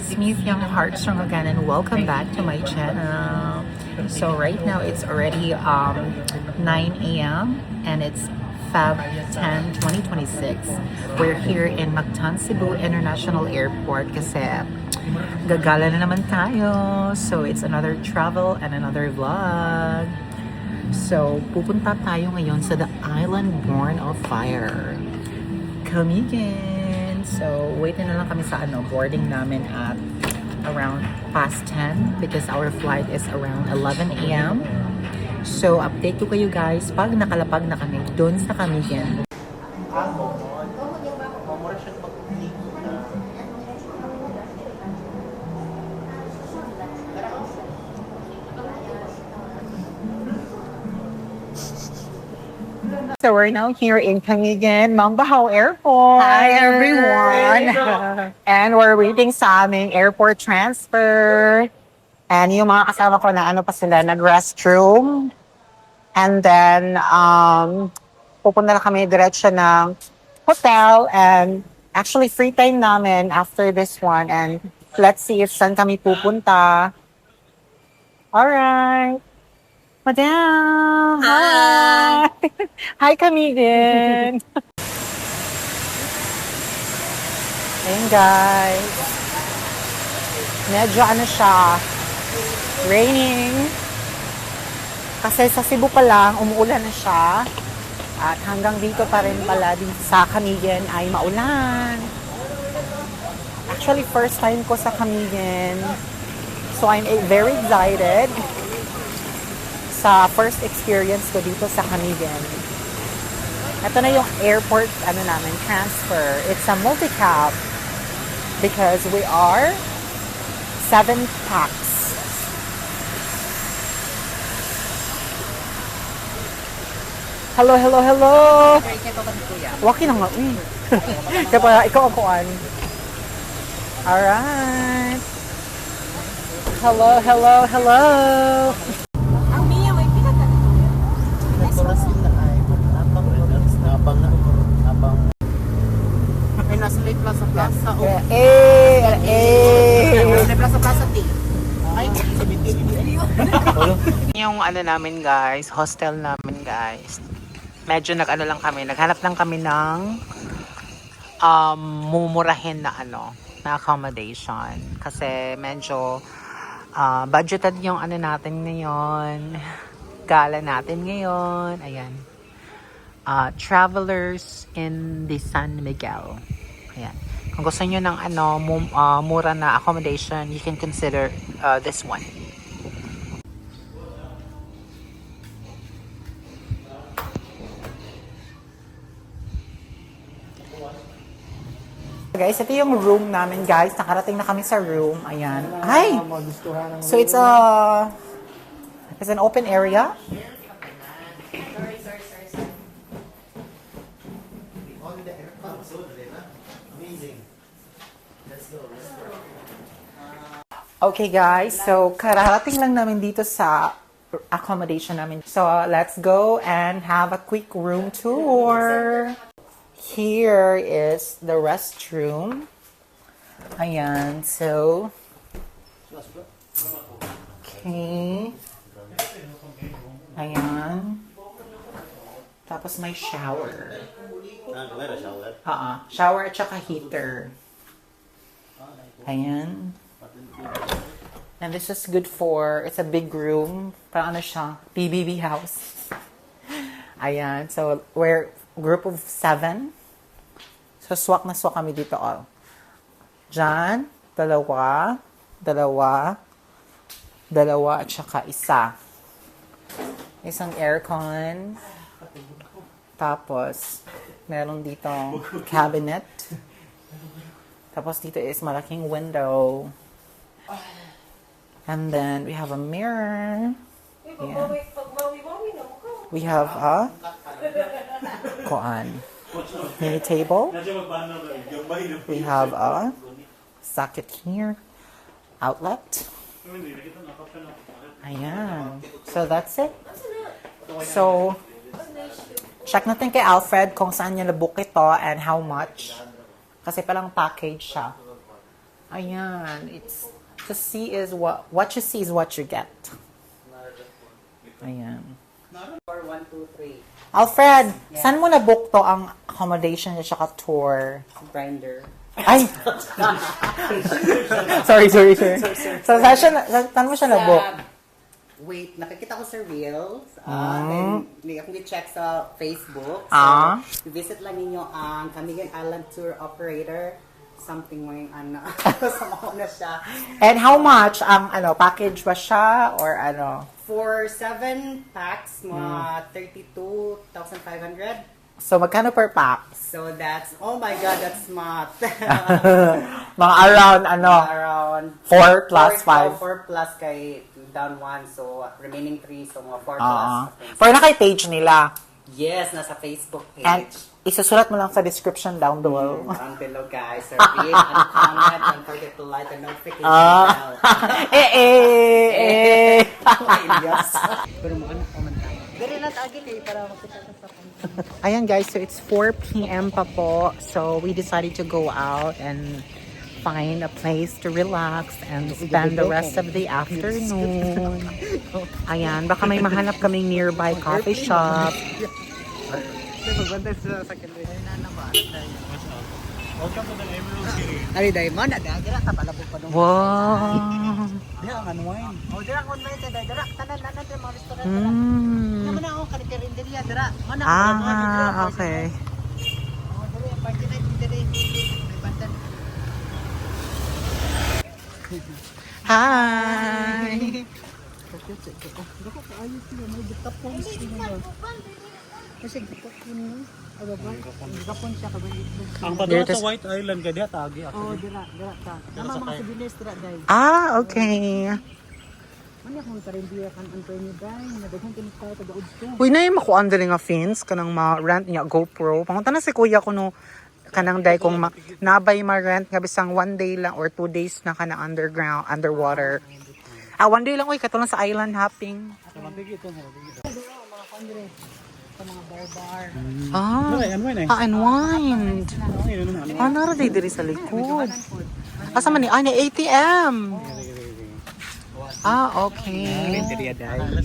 it's me, Young Heartstrong again, and welcome back to my channel. So right now it's already 9 a.m. and it's Feb 10, 2026. We're here in Mactan, Cebu International Airport kasi gagala na naman tayo. So it's another travel and another vlog. So pupunta tayo ngayon sa the island born of fire, Camiguin. So waiting na lang kami sa boarding namin at around past 10 because our flight is around 11 a.m. So update ko kayo guys pag nakalapag na kami doon sa Camiguin. So we're now here in Camiguin, Mambahaw Airport. Hi everyone! And we're waiting sa aming airport transfer. And yung mga kasama ko na pa sila, nag-restroom. And then, pupunta na kami diretso ng hotel. And actually, free time namin after this one. And let's see if saan kami pupunta. Alright. Madam! Hi! Hi, Camiguin! Ayun, guys. Medyo siya, raining. Kasi sa Cebu pa lang, umuulan na siya. At hanggang dito pa rin pala, dito sa Camiguin ay maulan. Actually, first time ko sa Camiguin. So, I'm very excited sa first experience ko dito sa Camiguin. Ito na yung airport namin, transfer. It's a multi-cab because we are 7 packs. Hello, hello, hello! Waki na nga, Kaya ikaw ang kuan. Alright. Hello, hello, hello! Ay, nasa Lake Plaza Plaza. Nasa Plaza Plaza T. Ay, Yung namin guys, hostel namin guys. Medyo lang kami, naghanap lang kami ng mumurahin na na accommodation. Kasi medyo budgeted yung natin ngayon. Gala natin ngayon. Ayan. Travelers in the San Miguel. Ayan. Kung gusto nyo ng mura na accommodation, you can consider this one. Guys, ito yung room namin, guys. Nakarating na kami sa room. Ayan. Hi! So it's an open area. Okay guys, so kararating lang namin dito sa accommodation namin. So let's go and have a quick room tour. Here is the restroom. Ayan, so okay. Ayan. Tapos may shower. Shower at saka heater. Ayan. And this is good for, it's a big room. Parang siya, PBB house. Ayan. So, we're group of 7. So, swak na swak kami dito all. Diyan, dalawa, at saka isa. Isang aircon. Tapos, meron dito cabinet. Tapos dito is malaking window. And then we have a mirror. Yeah. We have a mini table. We have a socket here. Outlet. Ayan. So that's it. So, check natin kay Alfred kung saan niya nabook ito and how much. Kasi palang package siya. Ayan, it's to see is what you see is what you get. Ayan. 4, 1, 2, 3. Alfred, saan mo na-book to ang accommodation at saka tour? Grinder. Ay! sorry. So, saan mo siya na-book? Wait, nakikita ko sa Reels. Then, hindi ako check sa Facebook. So, Ah. visit lang ninyo ang Camigan Island Tour Operator. Something mo yung ano. Sama na siya. And how much ang package ba siya or ano? For 7 packs, mga 32,500. So, magkano per pack? So that's, oh my God, that's smart. Mga around Around 4 plus 5. 4 plus kay down 1, so remaining 3, so mga 4 plus. Pero na kay page nila. Yes, nasa Facebook page. And isusulat mo lang sa description down below. Down below, guys. So read and comment. Don't forget to like the notification bell. Yes. Pero mo ano comment tayo. Dali na tagi kayo para makita ka sa Ayan guys, so it's 4 p.m. pa po. So we decided to go out and find a place to relax and spend the rest of the afternoon. Ayan, baka may mahanap kaming nearby coffee shop. Welcome to the Emerald City. Ay, Diamond, dira ta palabog pa nung. Wow! Dira ang unwind. Oh, dira kon may dira tanan din mga restaurant. Mm. Naman ako kanikarinderya dira. Mana Okay. Oh, dira party night dira. May bandan. Hi! Dako ka ayos sila may gitapon sila. Kasi gitapon mo. Aga ba? Gitapon siya kabay ito. Ang padula sa White Island kaya tagi ako. Oh, dira ta. Nama mga sibilis dira dai. Okay. Ano akong karinderya kan Antonio dai, nadaghang kini tayo taga udto. Uy, na yung makuan dali nga fins, kanang ma-rent niya GoPro. Pangunta na si kuya ko no, kanang day kung nabay ma-rent nga bisang 1 day lang or 2 days na kanang underwater. 1 day lang, uy, katulong sa island hopping. Mabigi ito. Mga kondre sa mga bar-bar. Unwind eh. Unwind. Nara day diri sa likod. Asa man ni? Ni ATM. Okay.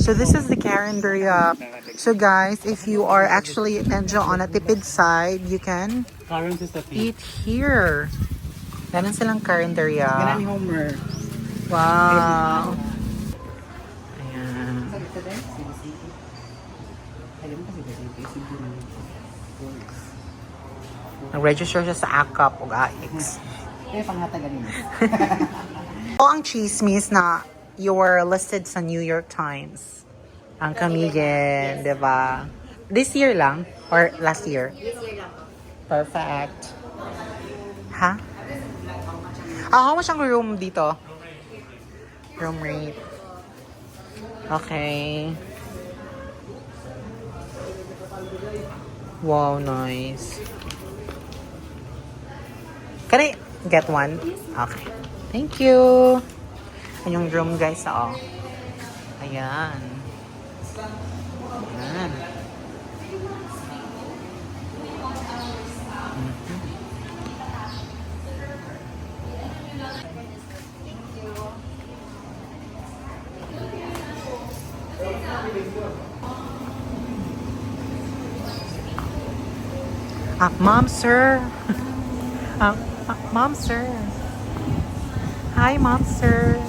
So this is the Carinderia. So guys, if you are actually medyo on a tipid side, you can Current is the fee. eat here. Meron silang Carinderia. Ganani Homer. Wow. Ayan. Sabi sa dai, CBCT. Ayun kasi CBCT. Nag-register siya sa ACAP o AX. Kaya panghatagan nila. O ang chismis na you were listed sa New York Times. Ang Camigan, di ba? This year lang? Or last year? This year lang. Perfect. Ha? How much ang room dito? Room rate. Okay. Wow, nice. Can I get one? Okay. Thank you. Ayan yung room guys, oh. Ayan. Ayan. Mom, sir. Mom, sir. Hi, Mom, sir.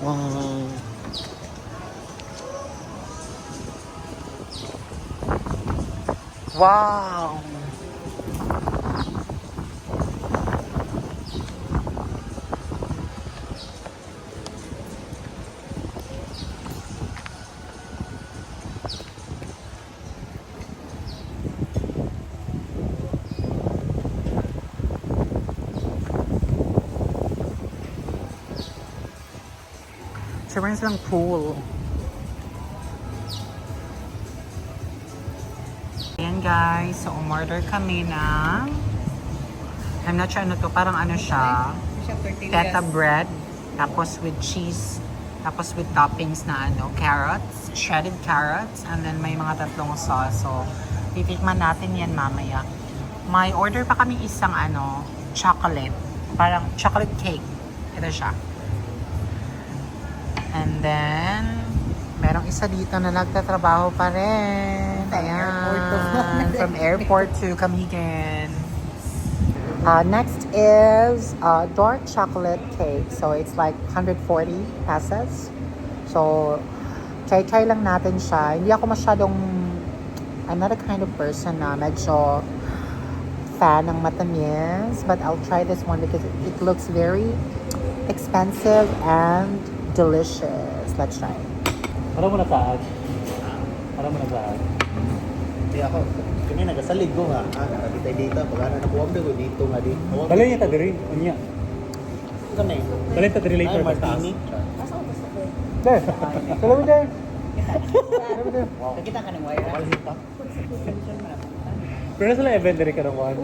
Wow. Wow. So, meron silang pool. Ayan guys, so umorder kami ng I'm not sure ano to, parang ano siya, feta bread, tapos with cheese, tapos with toppings na ano, carrots, shredded carrots, and then may mga tatlong sauce. So, titikman natin yan mamaya. May order pa kami isang ano, chocolate, parang chocolate cake. Ito siya. And then, merong isa dito na nagtatrabaho pa rin. Ayan. From airport to Camigan. Next is dark chocolate cake. So, it's like 140 pesos. So, try lang natin siya. Hindi ako masyadong, I'm not a kind of person na medyo fan ng matamis. But I'll try this one because it looks very expensive and delicious. Let's try it. Para mo na taag. Para mo na taag. Hindi ako, kami nagasalig ko nga. Nakakita dito, pagkana nakuha mo dito nga dito. Balay niya ta diri. Unya. Ano eh? Balay ta diri later Ay, pa taas. martini. There. Salamat there. Kita ka ng wire. Pero sila event diri ka ng one.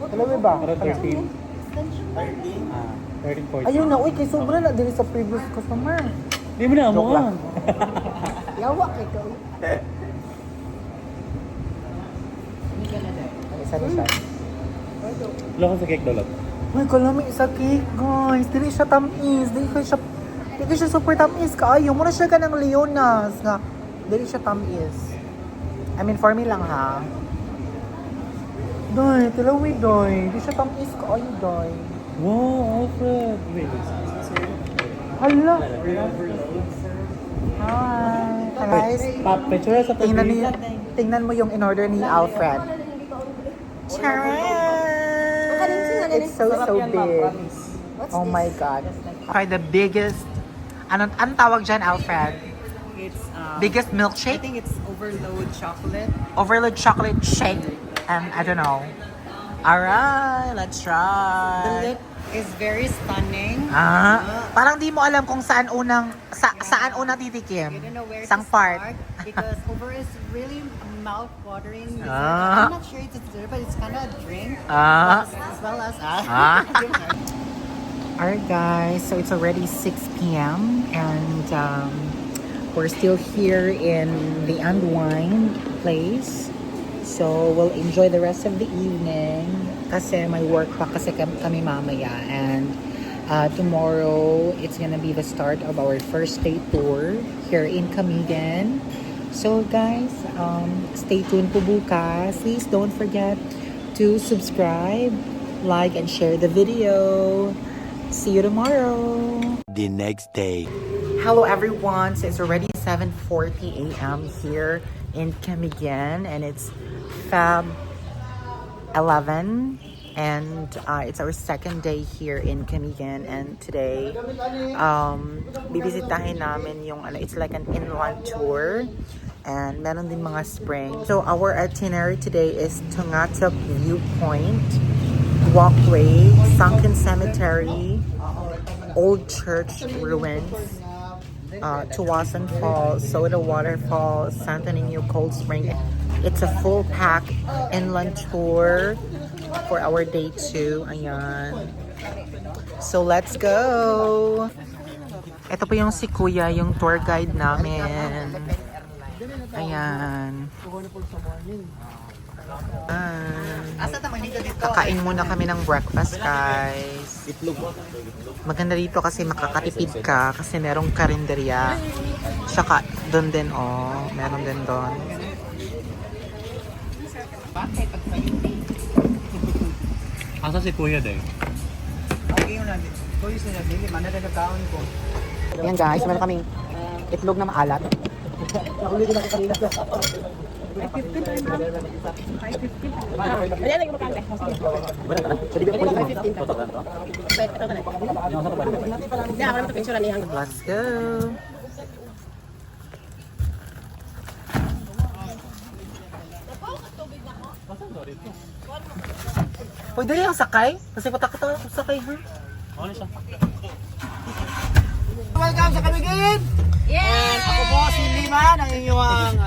Salamat ba? Para 13. 13, 14. Ayun na, uy, kay sobra na din sa previous customer. Di mo na amo. Joke lang. Yawa kay ko. Isa na siya. Lokon sa cake dolot. Uy, kalami isa cake, guys. Dili siya tamis. Dili siya super tamis. Kaayo mo na siya ka ng Leonas. Nga, dili siya tamis. I mean, for me lang ha. Doy, tilawi doy. Di siya tamis. Kaayo doy. Wow, Alfred. Wait. Hala. Hi. Guys, Picture sa tingnan mo yung in-order ni Alfred. Charan! It's so big. Oh my God. Okay, the biggest, anong tawag dyan, Alfred? It's Biggest I milkshake? think it's overload chocolate. Overload chocolate shake. And I don't know. Alright, let's The try. look is very stunning. Parang di mo alam kung saan unang titikim. You don't know where Isang to part. start because over is really mouth-watering. Ah. I'm not sure it's a dessert, but it's kind of a drink Ah. as well as Alright guys, so it's already 6 p.m. and we're still here in the Unwind place. So we'll enjoy the rest of the evening kasi may work pa kasi kami mamaya, and tomorrow it's gonna be the start of our first day tour here in Camigan. So guys, stay tuned po bukas. Please don't forget to subscribe, like, and share the video. See you tomorrow. The next day. Hello everyone. So it's already 7:40 a.m. here in Camigan, and it's Feb 11, and it's our second day here in Camigan. And today, bibisitahin namin yung it's like an inland tour, and meron din mga spring. So our itinerary today is Tungatok Viewpoint, Walkway, Sunken Cemetery, Old Church Ruins, Tawasan Falls, Soda Waterfall, Santa Niño Cold Spring. It's a full pack inland tour for our day 2. Ayan. So let's go! Ito po yung si Kuya, yung tour guide namin. Ayan. Kakain muna kami ng breakfast, guys. Maganda dito kasi makakatipid ka kasi merong karinderya. Tsaka doon din, meron din doon. Asa si Kuya day? Ayan guys, meron kaming itlog na maalat. Let's go! Uy, dali ang sakay? Kasi patakot ako sakay, ha? Ano siya? Welcome sa Camigan! And ako po si Lima ng inyong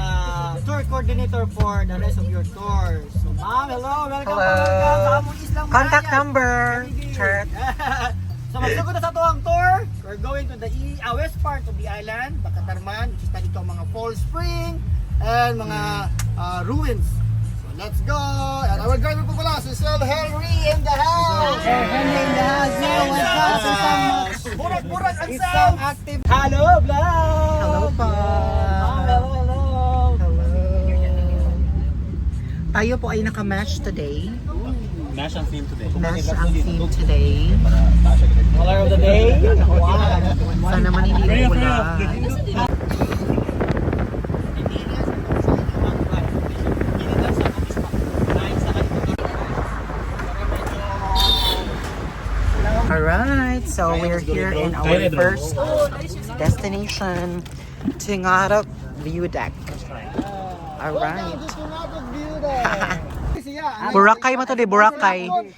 tour tour coordinator for the rest of your tour. So, ma'am, hello. Welcome Hello. sa among Islang Contact Bayan. number. Chart. So, magsugod na sa tuwang tour. We're going to the west part of the island, Bakatarman, which is na dito ang mga fall spring and mga ruins. So, let's go. And our driver po pala, si Sir Henry in the house. Sir Henry in the house. What's up? Burak-burak ang sound. Active. Hello, vlog. Hello po. Hello, hello. Tayo po ay naka-match today. Nash ang theme today. Match ang theme today. Color of the day. Wow. Sana man hindi ulan. Alright, so we're here in our first destination, Tingarok View Deck. Alright. Boracay mo to di, Boracay. Unya,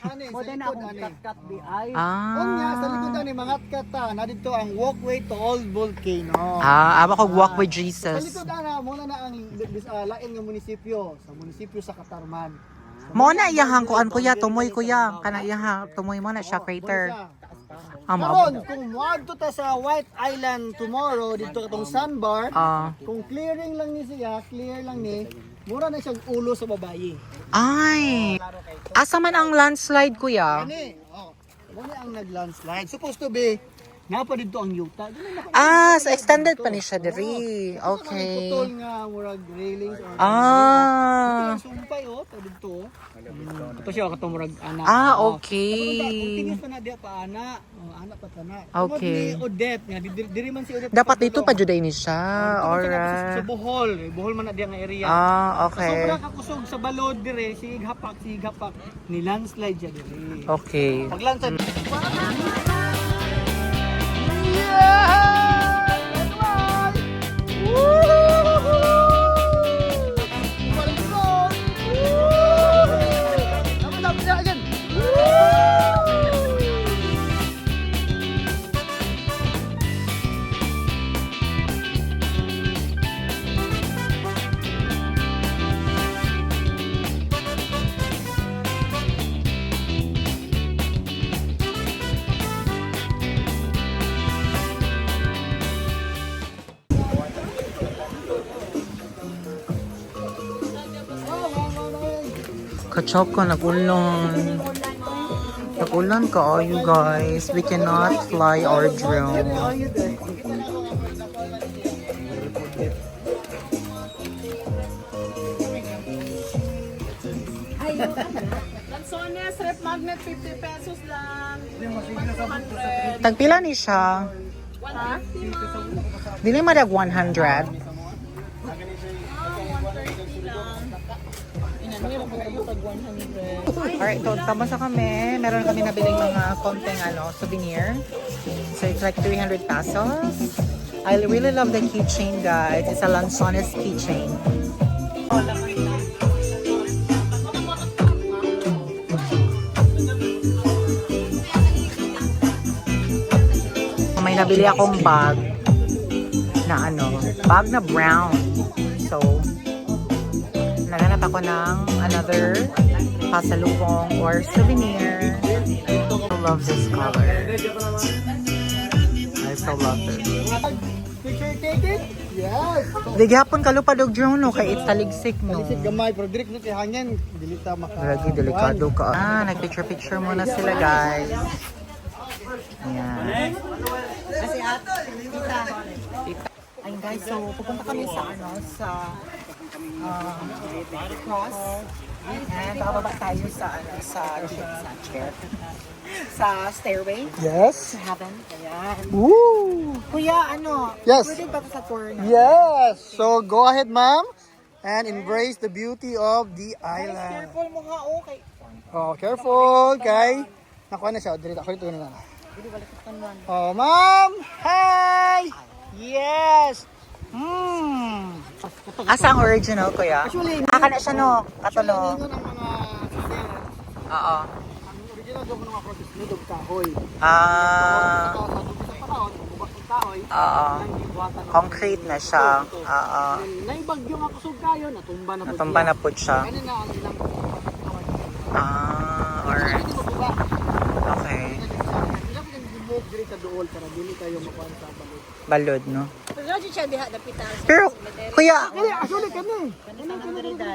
sa likod Ah. ni Mangat Kata, na dito ang walkway to Old Volcano. Aba ko walk with Sa Jesus. likod na, muna na ang lain ng munisipyo, sa munisipyo sa Katarman. Mo na iyahang kuan kuya, tumoy kuya. Kana iyahang tumoy mo na siya crater. Karon, kung muadto ta sa White Island tomorrow dito katong sandbar, kung clearing lang ni siya, clear lang ni, mura na siyang ulo sa babayi. Ay. Asa man ang landslide kuya? Ani, muna ang nag-landslide. Supposed to be, napa dito ang yuta. Sa extended pa ni siya diri. Okay. Putol nga, murag railings. Ah. Sumpay ta dito. Ito siya katong murag ana. Okay. Continuous pa na diya pa ana. Ana pa ta na. Okay. Tungod ni Odette nga diri man si Odette. Dapat dito pa juday ni siya. Sa Alright. Bohol. Bohol man na diya nga area. Okay. Sobrang kakusog sa balod dire, sig hapak ni landslide siya dire. Okay. Pag landslide. Kachoko, nag-ulan. Nag-ulan ka, you guys. We cannot fly our drone. Lansones, rep magnet, 50 pesos lang. 200. Tagpila ni siya. 150 Dili madag 100.130 lang. Inaniro ko kayo tag 100. Alright, so tama sa kami. Meron kami nabiling mga konting souvenir. So it's like 300 pesos. I really love the keychain, guys. It's a Lanzones keychain. May nabili akong bag na bag na brown. So, naganap ako ng another pasalubong or souvenir. I love this color. I so love this. Picture taken? Yes. Digapon kalupad og drone no kay italigsik no. Isip gamay pero direct no kay hangin dilita maka. Lagi delikado ka. Nagpicture-picture muna sila, guys. Ayan. Ayun guys, so pupunta kami sa cross and bababa tayo sa stairway Yes. to heaven. Ayan. Woo! Kuya, Yes. pwede ba sa tour na? Yes. So go ahead, ma'am, and embrace the beauty of the island. Careful mo nga, okay. Oh, careful, kay. Nakuha na siya. Dito ako dito na. Oh, ma'am. Hi. Yes. Asa ang original, kuya? Actually, Aka na siya, no? Katalo. Ingon ang mga sasakyan. Oo. Ang original daw ng mga process nito kahoy. Ah. Sa panahon, bubak kahoy. Oo. Ang gibuhatan ng- Concrete na siya. Oo. Naibagyo nga kusog kayo, natumba na po Natumba na po siya. Kanina ang ilang Alright. Hindi mabuga. Okay. Hindi ko gibuk diri sa duol para dili kayo makuha sa balod. Balod, no? Pero di siya diha dapitan sa Pero, kuya, Kaya actually kani.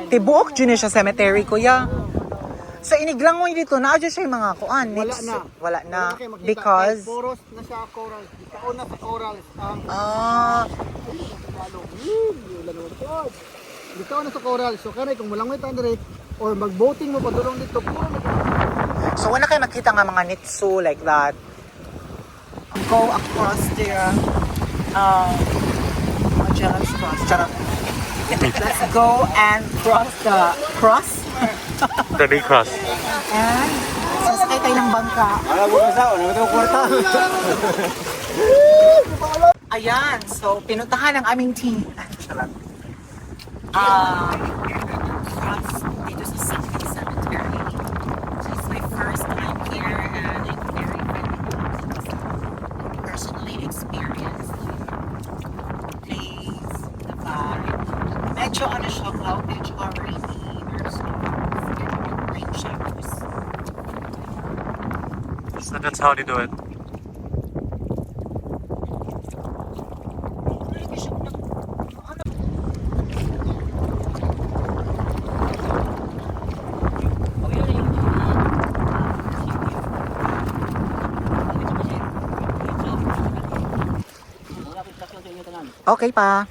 tibuok dyan na siya cemetery, kuya. Sa iniglangoy dito, naadyo siya yung mga kuan. Wala na. Wala na. Wala kayo makita. Because, Kahit poros na siya coral. Ikaon na sa coral. Ang ikaw na sa coral. So kanay kung walang may tandre or mag-boating mo padulong dito, puro so wala kayo makita nga mga nitsu like that. Go across there. Magellan's Cross. Charot. Let's go and cross the cross. The big cross. And sasakay tayo ng bangka. Alam mo kasi ako, nagtawag kwarta. Ayan, so pinuntahan ng aming team. Cross dito sa Sunday Cemetery. So it's my first time here and I'm very personally experienced the place, the vibe. Medyo ano siya, cloudage already. There's no rain showers. So that's how they do it. Okay pa.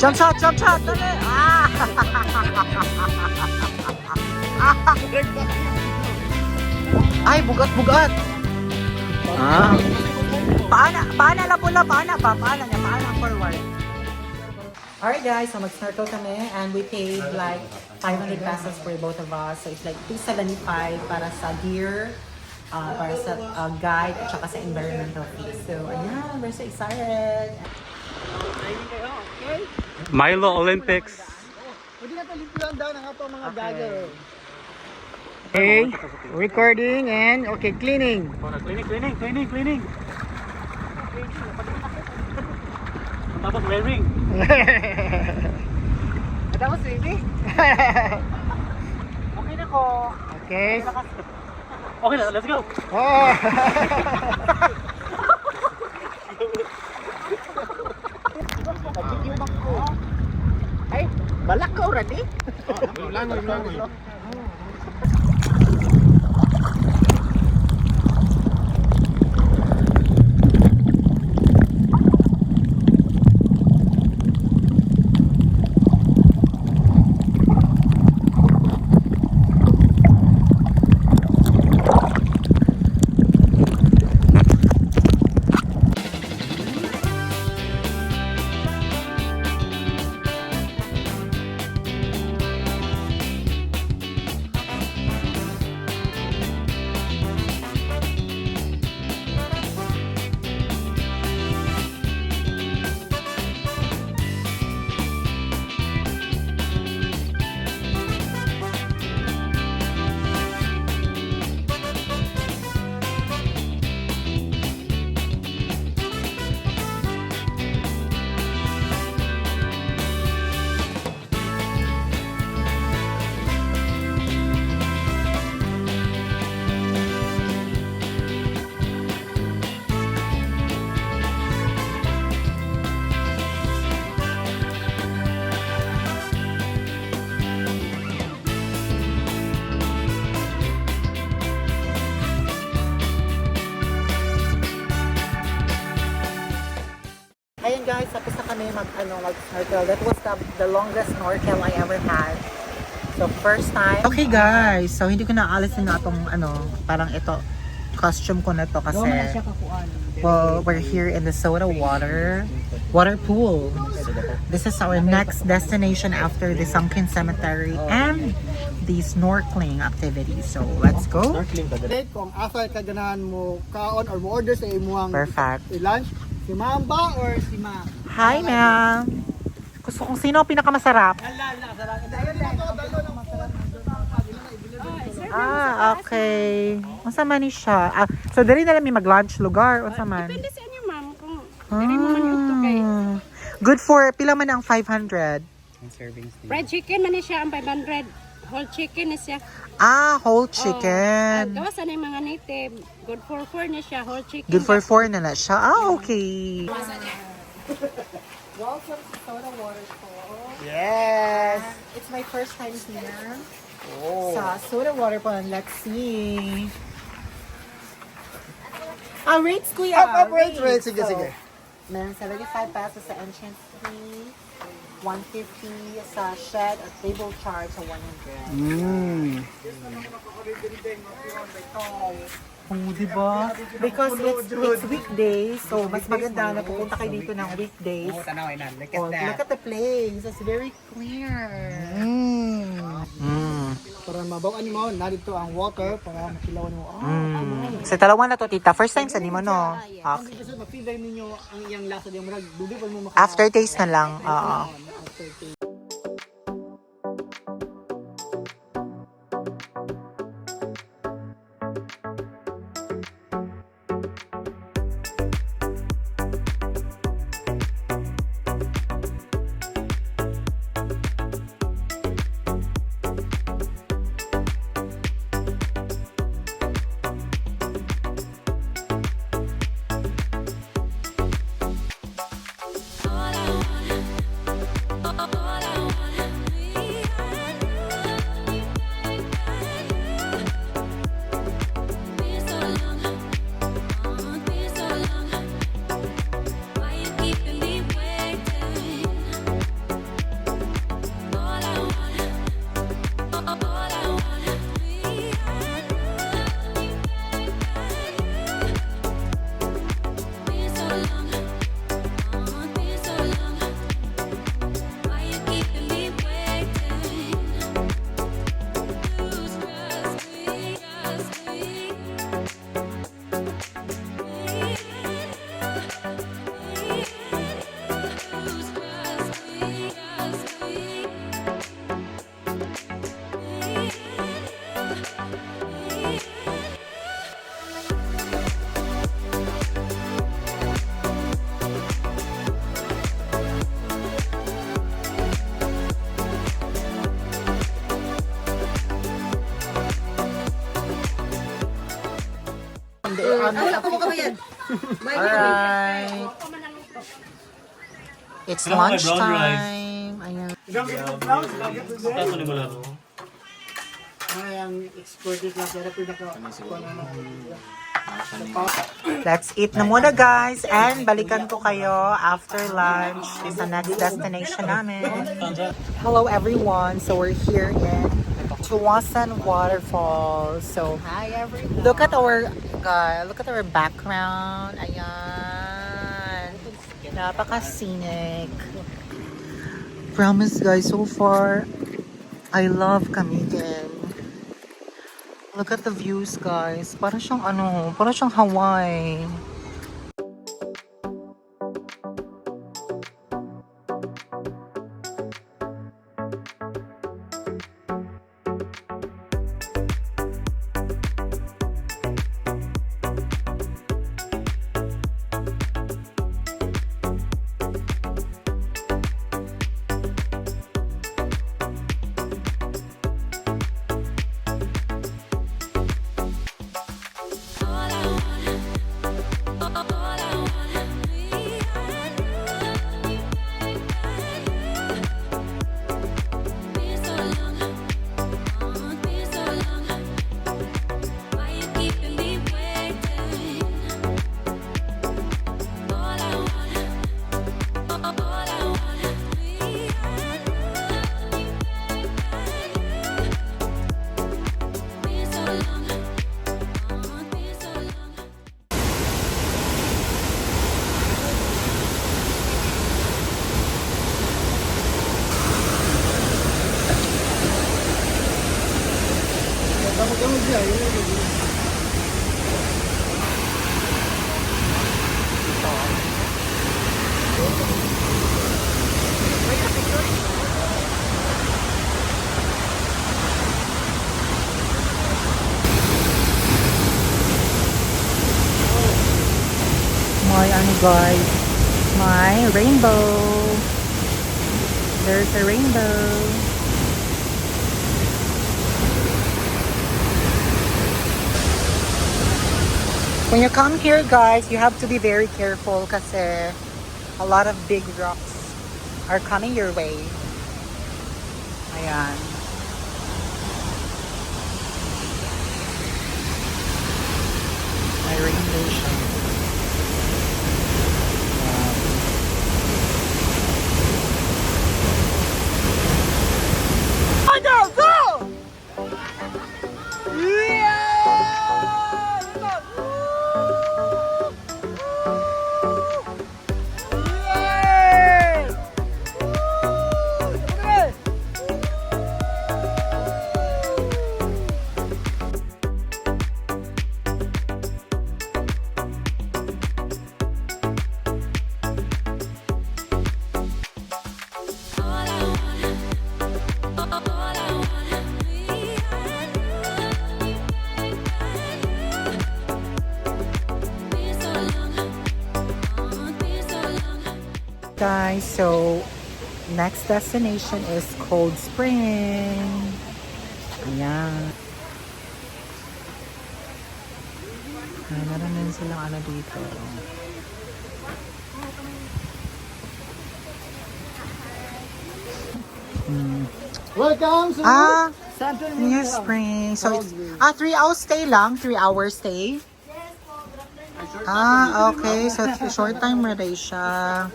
Jump shot, dali! Ay, bugat-bugat! Paana lang pula, paana forward. Alright guys, so mag-snorkel kami and we paid like 500 pesos for both of us. So it's like 275 para sa gear, para sa guide, at saka sa environmental fee. So ayan, we're so excited! Milo Olympics. Pwede na talit lang daw ng ato mga dagger. Okay, recording and okay, cleaning. Cleaning. Tapos wearing. Tapos baby. Okay na ko. Okay. Okay na, let's go. Oh. Ay, balak ka already? Langoy. Ayun guys, tapos na kami mag-snorkel. That was the longest snorkel I ever had. So, first time. Okay, guys. So, hindi ko naalisin na itong, parang ito, costume ko na to kasi, well, we're here in the soda water pool. This is our next destination after the sunken cemetery and the snorkeling activity. So, let's go. Snorkeling ka dali. Kung asa ka ganahan mo kaon or mo order sa imuhang Perfect. lunch, si ma'am ba or si ma? Hi, ma'am. Gusto kong sino ang pinakamasarap? Okay. Unsa man ni siya? So, dali na lang may mag-lunch lugar. Unsa man? Depende sa inyo, ma'am. Kung dili mo man yung kay Good for, pila man ang 500? fried chicken man ni siya ang 500. Whole chicken ni siya. Whole Ang chicken. gawas na yung mga native. Good for 4 ni siya. Whole chicken. Good for 4 na siya. Okay. Welcome to Soda Waterfall. Yes. It's my first time here. Oh. Sa Soda Waterfall. Let's see. Rates, kuya. Up, rates. Sige, So, sige. Meron 75 pesos sa entrance fee. 150 sa shed at table charge sa 100. Oh, diba? Because it's weekdays, so mas maganda na pupunta kayo dito ng weekdays. Oh, look at the place. It's very clear. Para mabawan mo, narito ang water para makilawan mo. Sa talawan na to, tita. First time sa nimo, no? Ang Okay. gusto ma-feel ninyo ang iyang lasa di mo dubi pa mo Aftertaste na lang. Oo. Aftertaste. Alright. It's Ano, may brown lunchtime. Ayan. Tato ni Balaro. Ang exported lang pero Let's eat na muna, guys. And balikan ko kayo after lunch sa next destination namin. Hello, everyone. So we're here in Tuwasan Waterfall. So Hi, everyone. look at our background. Ayan. Napaka-scenic. Promise, guys, so far I love Camiguin. Look at the views, guys. Parang siyang Hawaii. my, ano guys, my rainbow. There's a rainbow. When you come here guys, you have to be very careful kasi a lot of big rocks are coming your way. Ayan. May rainbow siya. Wow. Oh no, go! Guys, so next destination is Cold Spring. Ayan. Meron din silang ano dito. Welcome to Santo New Niño. Spring. So it's 3 hours stay lang, 3 hours stay. Okay. So short time ready siya.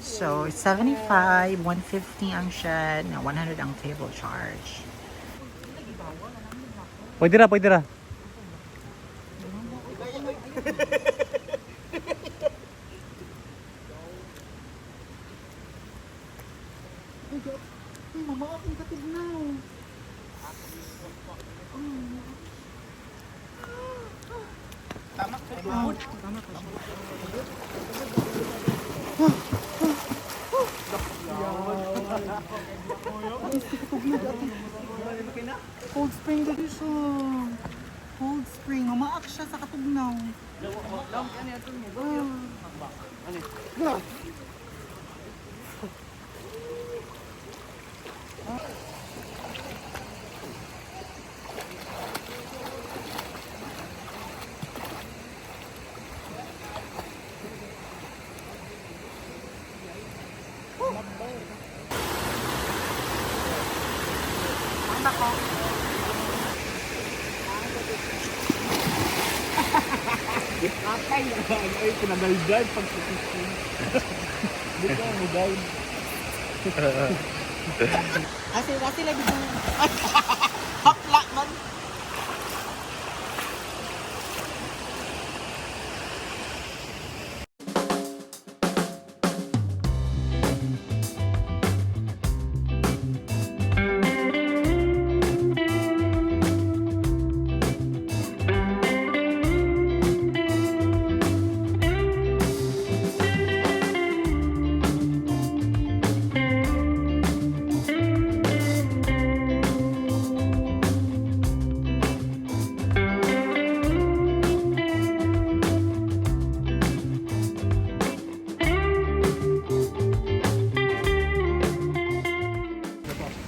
So it's 75, 150 ang shed, na 100 ang table charge. Pwede ra, pwede ra. Cold Spring dito siya. Cold Spring. Umaak siya sa Katugnaw. Ay, pinagaldad pag sisising. Hindi ka mo guide. Kasi lagi dyan. Hapla man.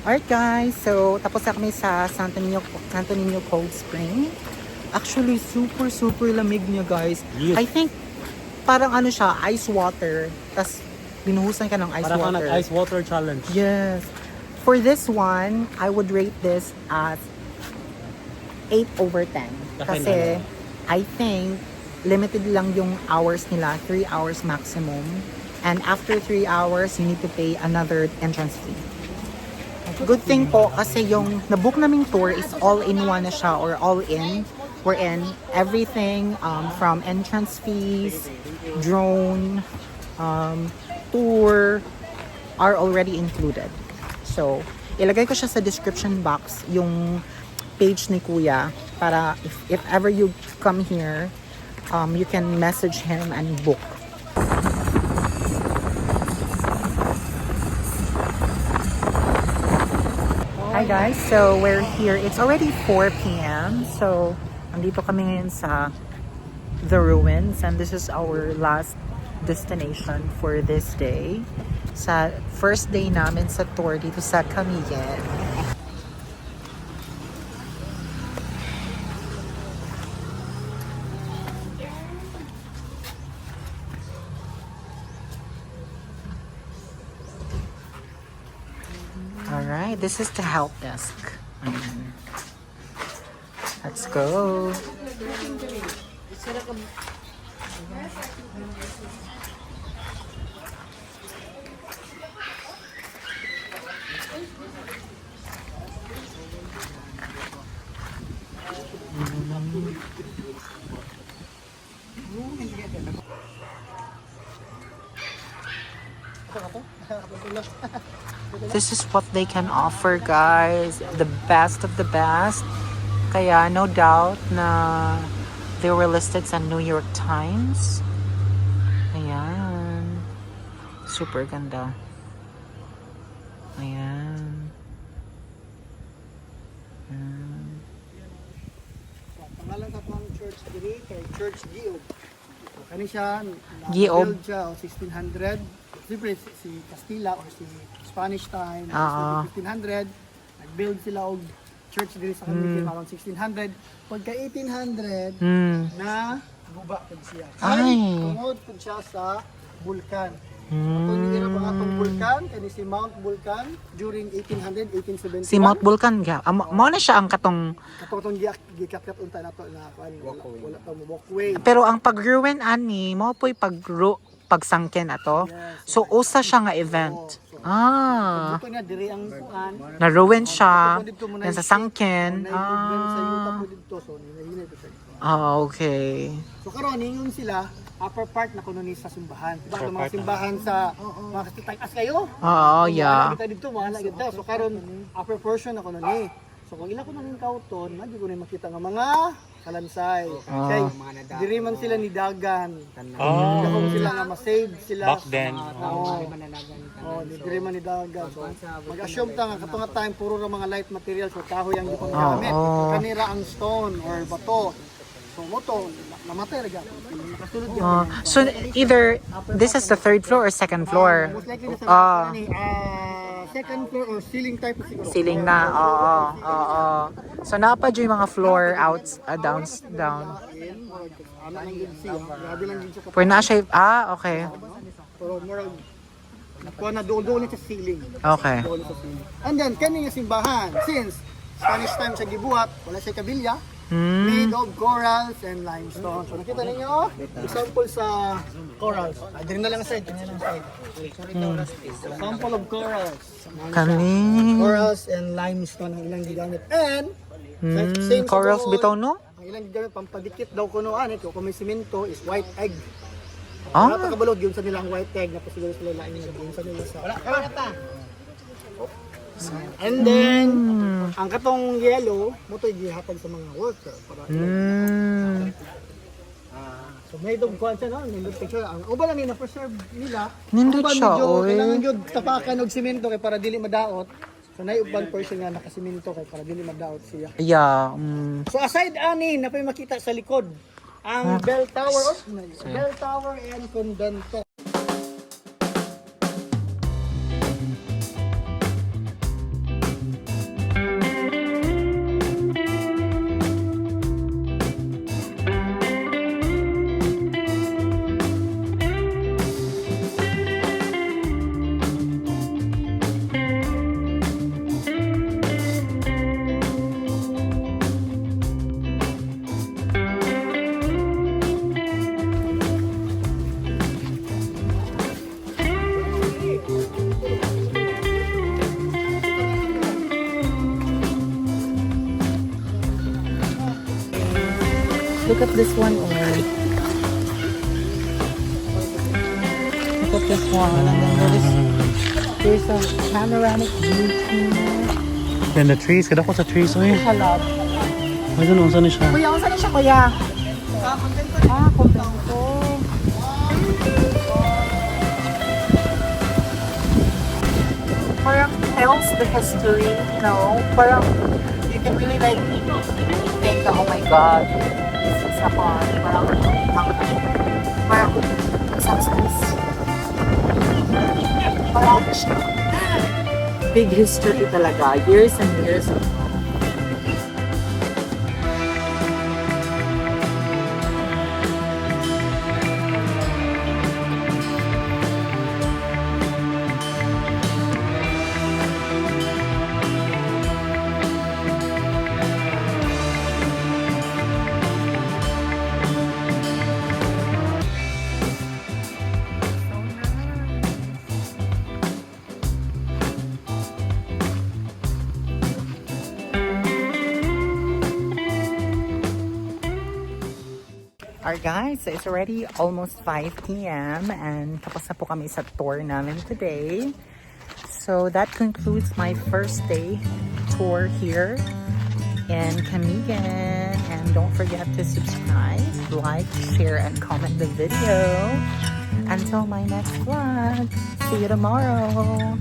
Alright guys, so tapos na kami sa Santo Niño Cold Spring. Actually, super lamig niya guys. Yes. I think parang ano siya, ice water. Tapos binuhusan ka ng ice Para ka water. nag-ice water challenge. Yes. For this one, I would rate this as 8/10. Kasi I think limited lang yung hours nila, 3 hours maximum. And after 3 hours, you need to pay another entrance fee. Good thing po kasi yung nabook naming tour is all-in-one na siya or all-in. We're in everything from entrance fees, drone, tour are already included. So, ilagay ko siya sa description box yung page ni Kuya para if ever you come here, you can message him and book. Hi guys, so we're here. It's already 4 p.m. So, andito kami ngayon sa the ruins, and this is our last destination for this day. Sa first day namin sa tour dito sa Camiyen. Alright, this is the help desk. Let's go. This is what they can offer, guys. The best of the best. Kaya no doubt na they were listed sa New York Times. Ayan. Super ganda. Ayan. Pangalan sa pang church diri kay Church Giob. Kani siya Giob. build siya o 1600. Siyempre si Castilla or si Spanish time, Oo. 1500, nag-build sila og church diri sa Camiyen around 1600. Pagka 1800 na guba pud siya. Ay. Tungod pud siya sa bulkan. Atong nira pa atong bulkan kani si Mount Vulcan during 1800 1871. Si Mount Vulcan ga. Mo na siya ang katong katong gikakyat unta nato na wala pa mo walkway. pero ang pag-ruin ani mo po'y pagsangkin ato. So usa siya nga event. Ah. Dito niya diri ang kuan. Na-ruin siya. Yan sa sangkin. Sa yuta po dito so hinahinay ko siya. Ah, okay. So karon ningon sila upper part na kuno ni sa simbahan. Diba ang mga simbahan sa mga taas kayo? Oo, yeah. Kita dito wala gid daw. So karon upper portion na kuno ni. So kung ila ko nang kauton, madi ko na makita nga mga kalansay. Kay diri man sila ni dagan. Kung sila nga ma-save sila. Back then. Oh, diri man ni dagan. So mag-assume ta nga katong time puro ra mga light materials so kahoy ang gipang gamit. Kanira ang stone or bato. So moto namatay ra gyud. Nakasulod gyud. So either this is the third floor or second floor. Most likely sa second floor or ceiling type siguro. Ceiling na. Oo. Oo. So napa yung mga floor outs down. Ano lang yun siya. Grabe lang yun siya. Pwede na siya. Okay. Pero more nakuha na doon sa ceiling. Okay. Doon sa ceiling. And then kani nga simbahan since Spanish time siya gibuhat, wala siya kabilya. Made of corals and limestone. So nakita ninyo, example sa corals. Dito na lang side, ganyan lang side. Example of corals. Kani. Corals and limestone ang ilang gigamit. And same sa Corals doon, bitaw no? ang ilang gigamit pampadikit daw kuno ani kung may semento is white egg. Ah. Wala pa kabalog yun sa nilang white egg na pasiguro sila lain yun sa nila sa. Wala ta. And then ang katong yellow mo to gihatag sa mga worker para so made of kuan siya no, nindot picture. Ang uban lang ni na preserve nila. Nindot Uban siya, medyo oy. kailangan gyud tapakan og semento kay para dili madaot. So nay uban portion nga nakasemento kay para dili madaot siya. Yeah. So aside ani na pay makita sa likod ang bell tower and convento. Look at this one. Look at this one. And then there's a panoramic view here. Then the trees, kada ko sa trees, oy. Halap. Ay, ganun, saan na siya? Kuya, saan na siya, kuya? Kontento. Parang tells the history, no? Parang you can really like think, oh my God, this is a parang big history talaga. Years and years of Alright guys, so it's already almost 5 p.m. and tapos na po kami sa tour namin today. So that concludes my first day tour here in Camigan. And don't forget to subscribe, like, share, and comment the video. Until my next vlog, see you tomorrow.